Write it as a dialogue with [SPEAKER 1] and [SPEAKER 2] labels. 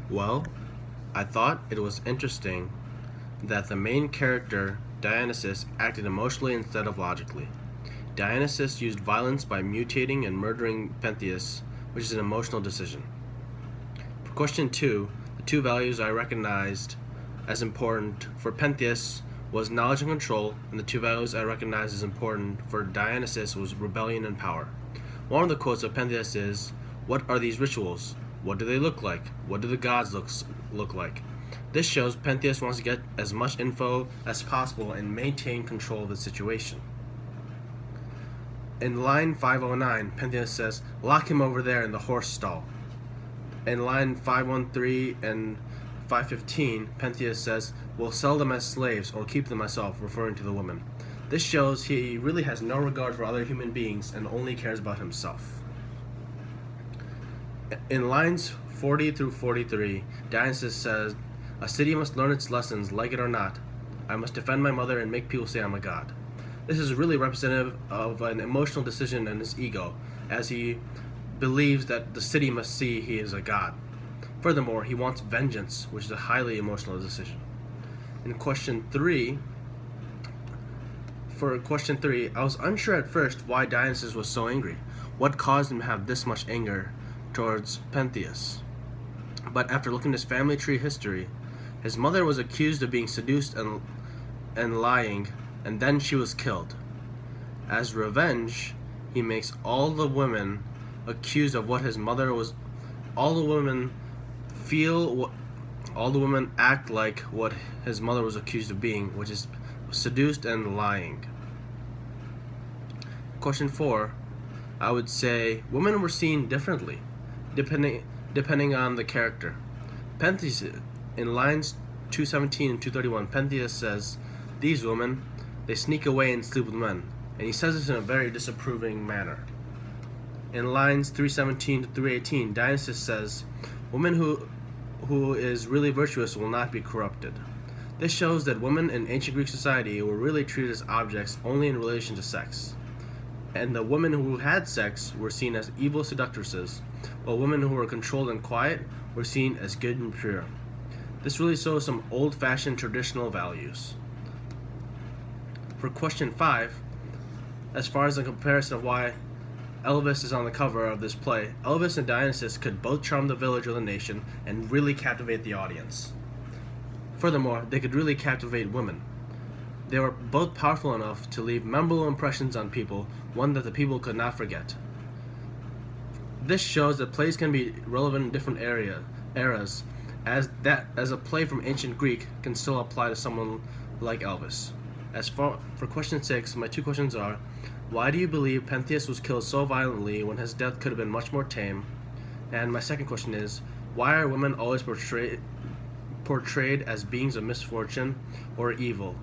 [SPEAKER 1] Well, I thought it was interesting that the main character, Dionysus, acted emotionally instead of logically. Dionysus used violence by mutating and murdering Pentheus, which is an emotional decision. For question 2, the two values I recognized as important for Pentheus was knowledge and control, and the two values I recognized as important for Dionysus was rebellion and power. One of the quotes of Pentheus is, "What are these rituals? What do they look like? What do the gods look like?" This shows Pentheus wants to get as much info as possible and maintain control of the situation. In line 509, Pentheus says, "Lock him over there in the horse stall." In line 513 and 515, Pentheus says, "We'll sell them as slaves or keep them myself," referring to the women. This shows he really has no regard for other human beings and only cares about himself. In lines 40 through 43, Dionysus says, "A city must learn its lessons, like it or not. I must defend my mother and make people say I'm a god." This is really representative of an emotional decision in his ego, as he believes that the city must see he is a god. Furthermore, he wants vengeance, which is a highly emotional decision. For question 3, I was unsure at first why Dionysus was so angry. What caused him to have this much anger towards Pentheus? But after looking at his family tree history, his mother was accused of being seduced and lying, and then she was killed. As revenge, he makes all the women accused of what his mother was. All the women act like what his mother was accused of being, which is seduced and lying. Question 4, I would say women were seen differently, depending on the character. Pentheus, in lines 217 and 231, Pentheus says, "These women, they sneak away and sleep with men," and he says this in a very disapproving manner. In lines 317 to 318, Dionysus says, "Woman who is really virtuous will not be corrupted." This shows that women in ancient Greek society were really treated as objects only in relation to sex. And the women who had sex were seen as evil seductresses, while women who were controlled and quiet were seen as good and pure. This really shows some old-fashioned traditional values. For question 5, as far as the comparison of why Elvis is on the cover of this play, Elvis and Dionysus could both charm the village or the nation and really captivate the audience. Furthermore, they could really captivate women. They were both powerful enough to leave memorable impressions on people, one that the people could not forget. This shows that plays can be relevant in different eras, as a play from ancient Greek can still apply to someone like Elvis. For question 6, my two questions are, why do you believe Pentheus was killed so violently when his death could have been much more tame? And my second question is, why are women always portrayed as beings of misfortune or evil?